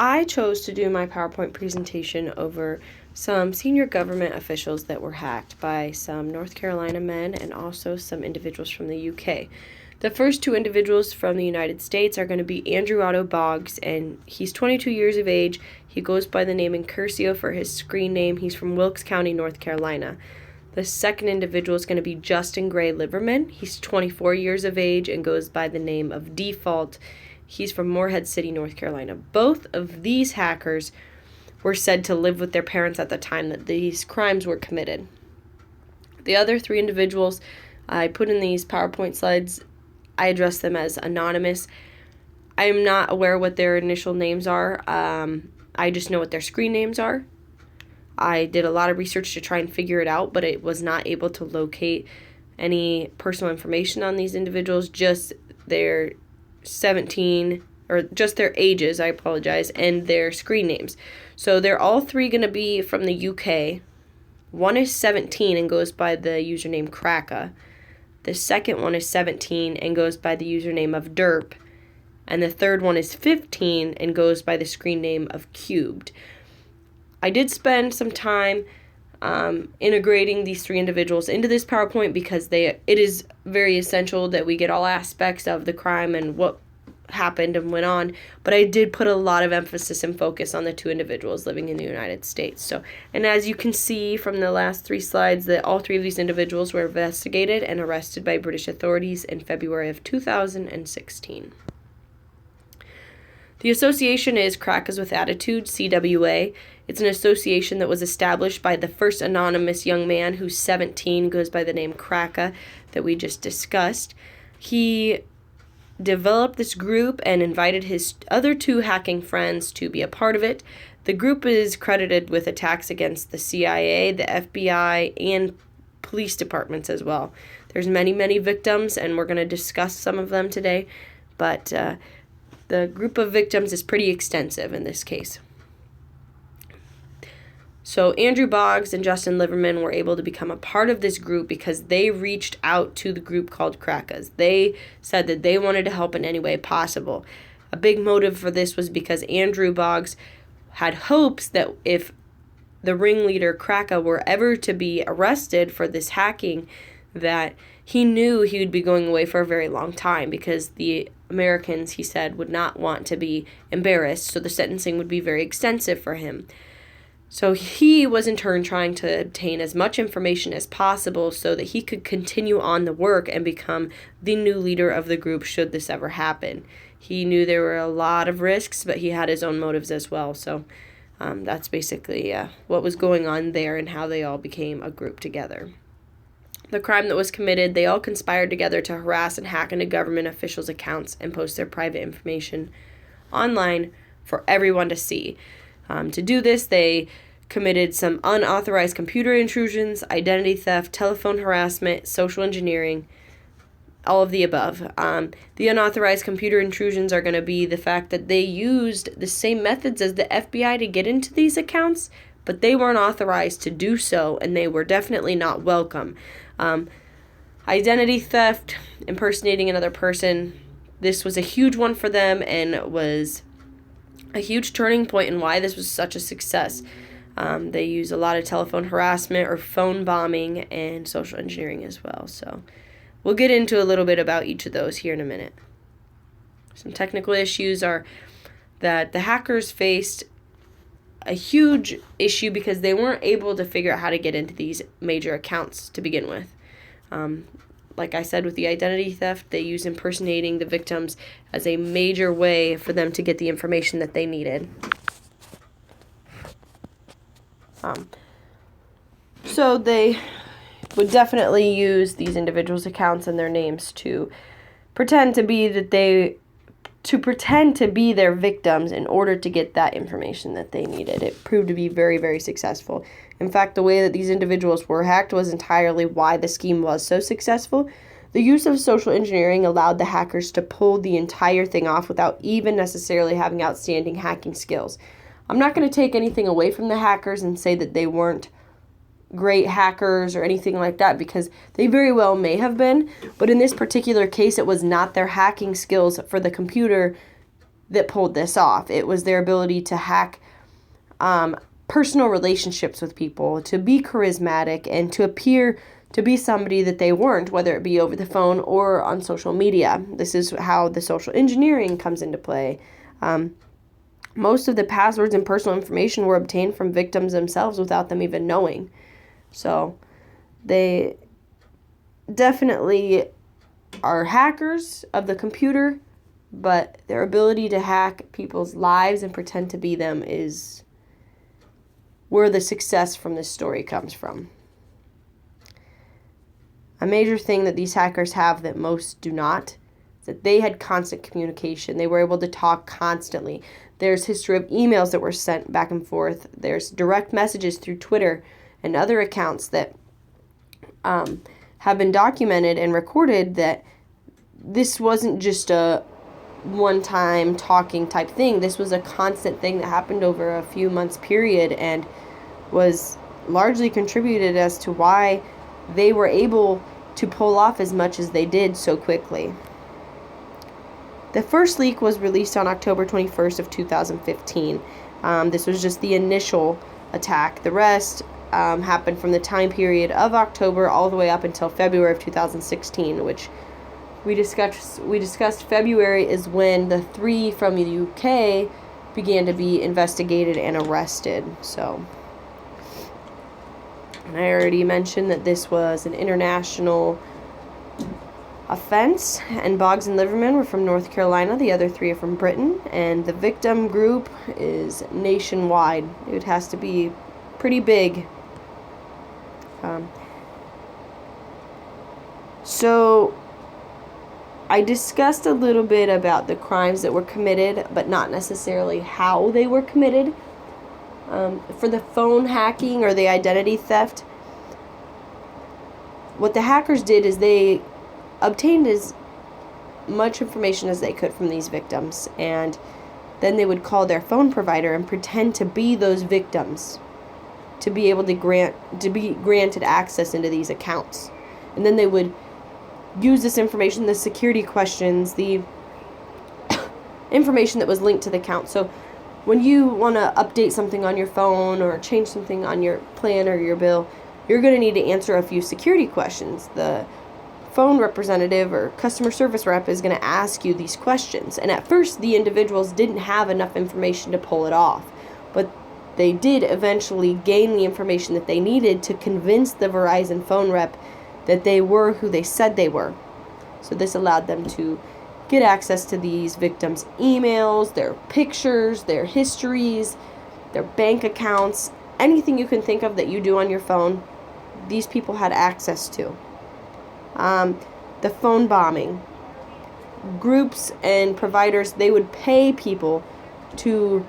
I chose to do my PowerPoint presentation over some senior government officials that were hacked by some North Carolina men and also some individuals from the UK. The first two individuals from the United States are going to be Andrew Otto Boggs, and he's 22 years of age. He goes by the name Incurcio for his screen name. He's from Wilkes County, North Carolina. The second individual is going to be Justin Gray Liverman. He's 24 years of age and goes by the name of Default. He's from Morehead City, North Carolina. Both of these hackers were said to live with their parents at the time that these crimes were committed. The other three individuals I put in these PowerPoint slides, I address them as anonymous. I am not aware what their initial names are. I just know what their screen names are. I did a lot of research to try and figure it out, but it was not able to locate any personal information on these individuals, just their 17, or just their ages, I apologize, and their screen names. So they're all three going to be from the UK. One is 17 and goes by the username Kraka. The second one is 17 and goes by the username of Derp. And the third one is 15 and goes by the screen name of Cubed. I did spend some time integrating these three individuals into this PowerPoint because it is very essential that we get all aspects of the crime and what happened and went on, but I did put a lot of emphasis and focus on the two individuals living in the United States. And as you can see from the last three slides, that all three of these individuals were investigated and arrested by British authorities in February of 2016. The association is Crackers with Attitude, CWA. It's an association that was established by the first anonymous young man who's 17, goes by the name Kraka, that we just discussed. He developed this group and invited his other two hacking friends to be a part of it. The group is credited with attacks against the CIA, the FBI, and police departments as well. There's many, many victims, and we're going to discuss some of them today, but the group of victims is pretty extensive in this case. So Andrew Boggs and Justin Liverman were able to become a part of this group because they reached out to the group called Crackers. They said that they wanted to help in any way possible. A big motive for this was because Andrew Boggs had hopes that if the ringleader Kraka were ever to be arrested for this hacking, that he knew he would be going away for a very long time because the Americans, he said, would not want to be embarrassed, so the sentencing would be very extensive for him. So he was in turn trying to obtain as much information as possible so that he could continue on the work and become the new leader of the group should this ever happen. He knew there were a lot of risks, but he had his own motives as well. So that's basically what was going on there and how they all became a group together. The crime that was committed, they all conspired together to harass and hack into government officials' accounts and post their private information online for everyone to see. To do this, they committed some unauthorized computer intrusions, identity theft, telephone harassment, social engineering, all of the above. The unauthorized computer intrusions are going to be the fact that they used the same methods as the FBI to get into these accounts, but they weren't authorized to do so, and they were definitely not welcome. Identity theft, impersonating another person, this was a huge one for them and was a huge turning point in why this was such a success. They use a lot of telephone harassment or phone bombing and social engineering as well. So we'll get into a little bit about each of those here in a minute. Some technical issues are that the hackers faced a huge issue because they weren't able to figure out how to get into these major accounts to begin with. Like I said, with the identity theft, they use impersonating the victims as a major way for them to get the information that they needed. So they would definitely use these individuals' accounts and their names to pretend to be their victims in order to get that information that they needed. It proved to be very, very successful. In fact, the way that these individuals were hacked was entirely why the scheme was so successful. The use of social engineering allowed the hackers to pull the entire thing off without even necessarily having outstanding hacking skills. I'm not going to take anything away from the hackers and say that they weren't great hackers or anything like that, because they very well may have been, but in this particular case, it was not their hacking skills for the computer that pulled this off. It was their ability to hack personal relationships with people, to be charismatic, and to appear to be somebody that they weren't, whether it be over the phone or on social media. This is how the social engineering comes into play. Most of the passwords and personal information were obtained from victims themselves without them even knowing. So they definitely are hackers of the computer, but their ability to hack people's lives and pretend to be them is where the success from this story comes from. A major thing that these hackers have that most do not is that they had constant communication. They were able to talk constantly. There's history of emails that were sent back and forth. There's direct messages through Twitter and other accounts that have been documented and recorded, that this wasn't just a one-time talking type thing. This was a constant thing that happened over a few months period and was largely contributed as to why they were able to pull off as much as they did so quickly. The first leak was released on October 21st of 2015. This was just the initial attack. The rest happened from the time period of October all the way up until February of 2016, which we discussed February is when the 3 from the UK began to be investigated and arrested. So, and I already mentioned that this was an international offense, and Boggs and Liverman were from North Carolina. The other 3 are from Britain, and the victim group is nationwide. It has to be pretty big. So I discussed a little bit about the crimes that were committed, but not necessarily how they were committed. For the phone hacking or the identity theft, what the hackers did is they obtained as much information as they could from these victims, and then they would call their phone provider and pretend to be those victims to be able to be granted access into these accounts. And then they would use this information, the security questions, the information that was linked to the account. So when you want to update something on your phone or change something on your plan or your bill, you're going to need to answer a few security questions. The phone representative or customer service rep is going to ask you these questions. And at first, the individuals didn't have enough information to pull it off, but they did eventually gain the information that they needed to convince the Verizon phone rep that they were who they said they were. So this allowed them to get access to these victims' emails, their pictures, their histories, their bank accounts, anything you can think of that you do on your phone, these people had access to. The phone bombing. Groups and providers, they would pay people to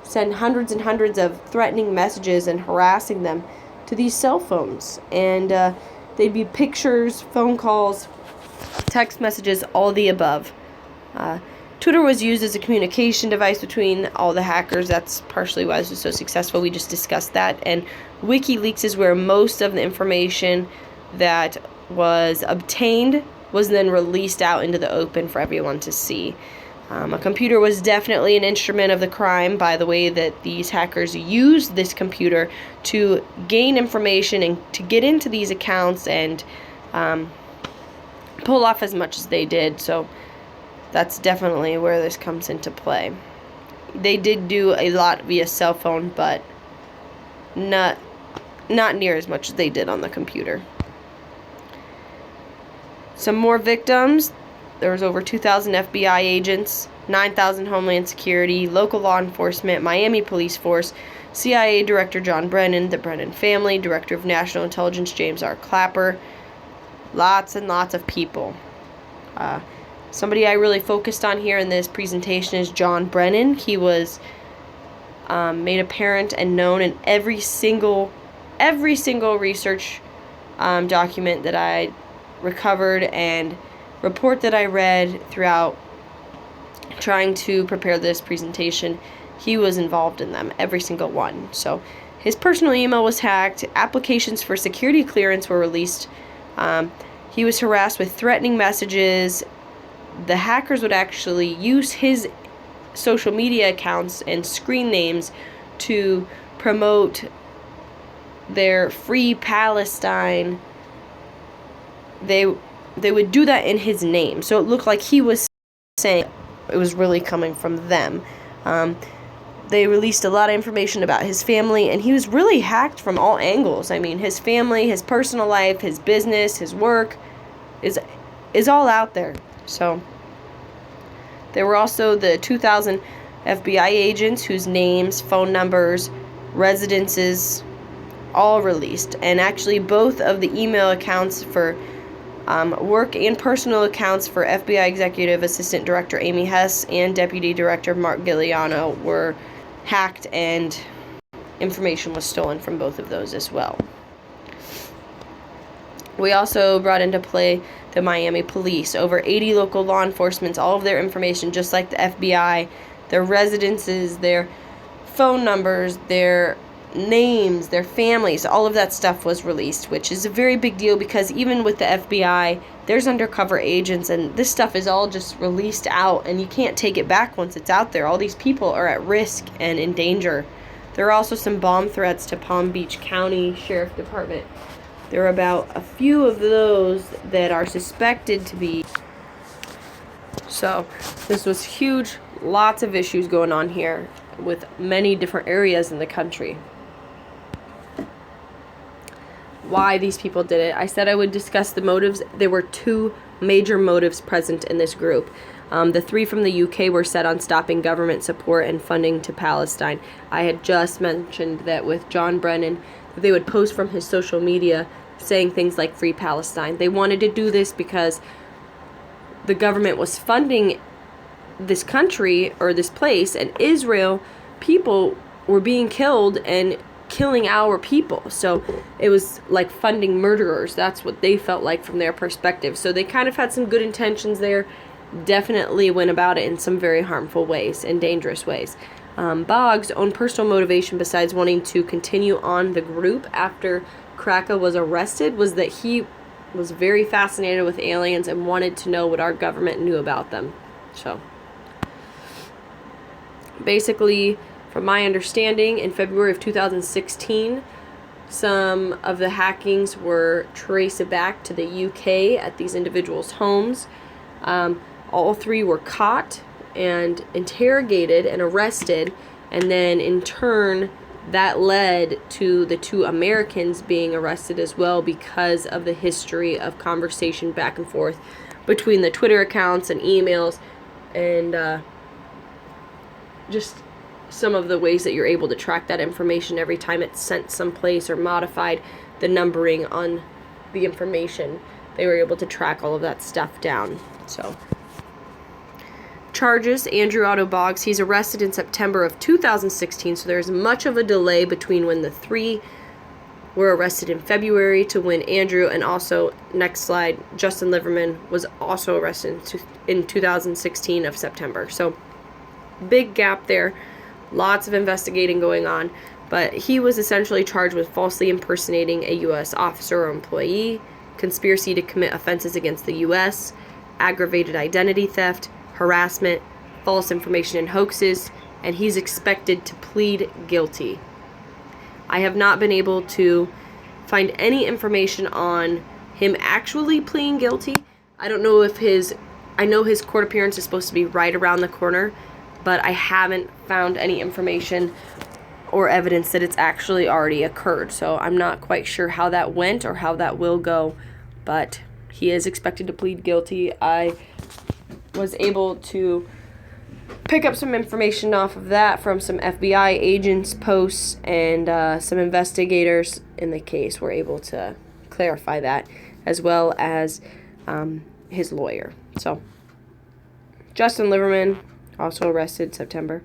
send hundreds and hundreds of threatening messages and harassing them to these cell phones. And they'd be pictures, phone calls, text messages, all the above. Twitter was used as a communication device between all the hackers. That's partially why this was so successful. We just discussed that. And WikiLeaks is where most of the information that was obtained was then released out into the open for everyone to see. A computer was definitely an instrument of the crime by the way that these hackers used this computer to gain information and to get into these accounts and pull off as much as they did. So that's definitely where this comes into play. They did do a lot via cell phone, but not near as much as they did on the computer. Some more victims. There was over 2,000 FBI agents, 9,000 Homeland Security, local law enforcement, Miami Police Force, CIA Director John Brennan, the Brennan family, Director of National Intelligence James R. Clapper. Lots and lots of people. Somebody I really focused on here in this presentation is John Brennan. He was made apparent and known in every single research document that I recovered and report that I read throughout trying to prepare this presentation. He was involved in them, every single one. So his personal email was hacked. Applications for security clearance were released. He was harassed with threatening messages. The hackers would actually use his social media accounts and screen names to promote their Free Palestine. They would do that in his name, so it looked like he was saying it was really coming from them. They released a lot of information about his family, and he was really hacked from all angles. I mean, his family, his personal life, his business, his work is all out there. So there were also the 2,000 FBI agents whose names, phone numbers, residences, all released. And actually both of the email accounts for work and personal accounts for FBI Executive Assistant Director Amy Hess and Deputy Director Mark Giuliano were hacked, and information was stolen from both of those as well. We also brought into play the Miami police. Over 80 local law enforcement, all of their information, just like the FBI, their residences, their phone numbers, their names, their families, all of that stuff was released, which is a very big deal because even with the FBI, there's undercover agents, and this stuff is all just released out, and you can't take it back once it's out there. All these people are at risk and in danger. There are also some bomb threats to Palm Beach County Sheriff Department. There are about a few of those that are suspected to be. So this was huge, lots of issues going on here with many different areas in the country. Why these people did it. I said I would discuss the motives. There were two major motives present in this group. The three from the UK were set on stopping government support and funding to Palestine. I had just mentioned that with John Brennan, they would post from his social media saying things like Free Palestine. They wanted to do this because the government was funding this country or this place, and Israel people were being killed and killing our people. So it was like funding murderers. That's what they felt like from their perspective. So they kind of had some good intentions there. Definitely went about it in some very harmful ways and dangerous ways. Boggs' own personal motivation, besides wanting to continue on the group after Krakow was arrested, was that he was very fascinated with aliens and wanted to know what our government knew about them. So basically, from my understanding, in February of 2016, some of the hackings were traced back to the UK at these individuals' homes. All three were caught and interrogated and arrested, and then in turn that led to the two Americans being arrested as well because of the history of conversation back and forth between the Twitter accounts and emails, and just some of the ways that you're able to track that information every time it's sent someplace or modified the numbering on the information. They were able to track all of that stuff down. So charges, Andrew Otto Boggs, he's arrested in September of 2016, so there's much of a delay between when the three were arrested in February to when Andrew, and also, next slide, Justin Liverman was also arrested in 2016 of September. So big gap there. Lots of investigating going on, but he was essentially charged with falsely impersonating a U.S. officer or employee, conspiracy to commit offenses against the U.S., aggravated identity theft, harassment, false information and hoaxes, and he's expected to plead guilty. I have not been able to find any information on him actually pleading guilty. I don't know if I know his court appearance is supposed to be right around the corner, but I haven't found any information or evidence that it's actually already occurred. So I'm not quite sure how that went or how that will go, but he is expected to plead guilty. I was able to pick up some information off of that from some FBI agents' posts, and some investigators in the case were able to clarify that, as well as his lawyer. So Justin Liverman, also arrested September.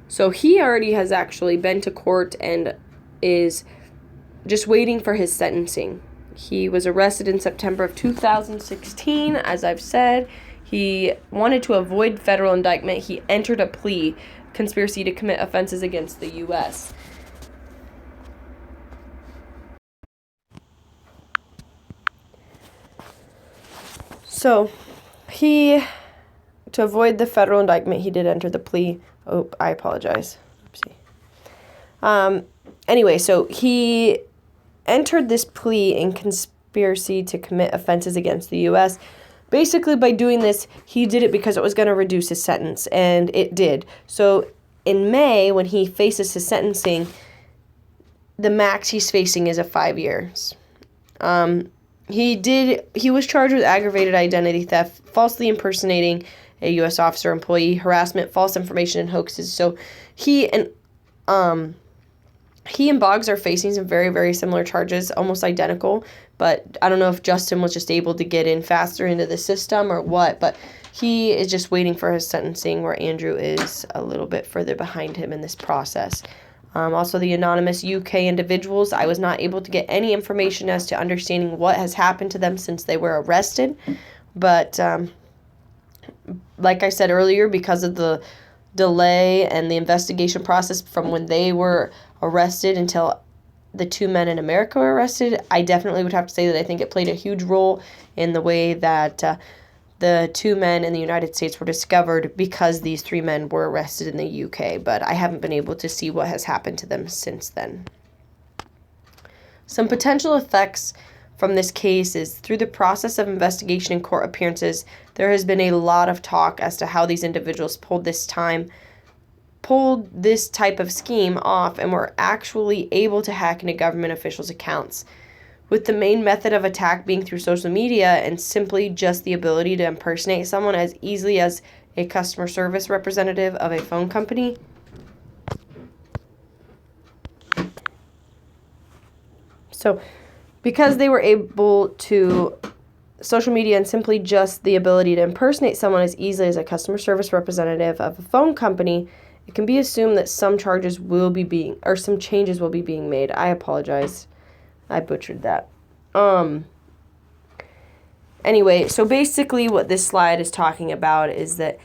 So he already has actually been to court and is just waiting for his sentencing. He was arrested in September of 2016, as I've said. He wanted to avoid federal indictment. He entered a plea, conspiracy to commit offenses against the U.S. So he to avoid the federal indictment, he did enter the plea. Oh, I apologize. Oopsie. Anyway, so he entered this plea in conspiracy to commit offenses against the U.S. Basically, by doing this, he did it because it was going to reduce his sentence, and it did. So in May, when he faces his sentencing, the max he's facing is 5 years. He was charged with aggravated identity theft, falsely impersonating a U.S. officer, employee, harassment, false information, and hoaxes. So he and Boggs are facing some very, very similar charges, almost identical. But I don't know if Justin was just able to get in faster into the system or what. But he is just waiting for his sentencing, where Andrew is a little bit further behind him in this process. Also, the anonymous UK individuals, I was not able to get any information as to understanding what has happened to them since they were arrested. But like I said earlier, because of the delay and the investigation process from when they were arrested until the 2 men in America were arrested, I definitely would have to say that I think it played a huge role in the way that the 2 men in the United States were discovered, because these 3 men were arrested in the UK, but I haven't been able to see what has happened to them since then. Some potential effects from this case is, through the process of investigation and court appearances, there has been a lot of talk as to how these individuals pulled this type of scheme off and were actually able to hack into government officials' accounts, with the main method of attack being through social media and simply just the ability to impersonate someone as easily as a customer service representative of a phone company. So, because they were able to social media and simply just the ability to impersonate someone as easily as a customer service representative of a phone company, it can be assumed that some changes will be being made. I apologize. I butchered that. Anyway, so basically what this slide is talking about is that,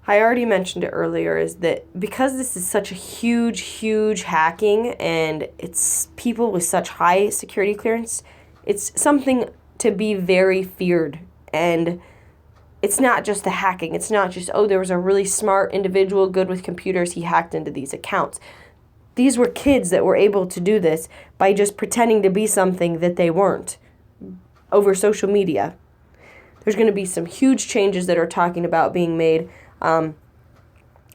I already mentioned it earlier, is that because this is such a huge hacking and it's people with such high security clearance, it's something to be very feared. And it's not just the hacking. It's not just, oh, there was a really smart individual good with computers, he hacked into these accounts. These were kids that were able to do this by just pretending to be something that they weren't over social media. There's going to be some huge changes that are talking about being made, and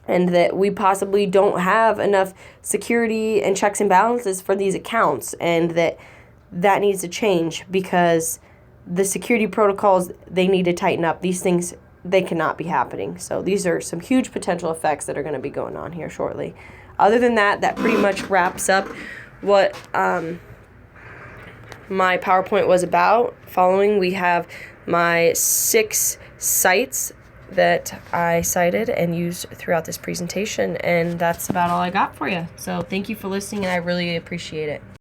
that we possibly don't have enough security and checks and balances for these accounts, and that needs to change, because the security protocols, they need to tighten up. These things, they cannot be happening. So these are some huge potential effects that are going to be going on here shortly. Other than that, that pretty much wraps up what my PowerPoint was about. Following, we have my 6 sites that I cited and used throughout this presentation, and that's about all I got for you. So thank you for listening, and I really appreciate it.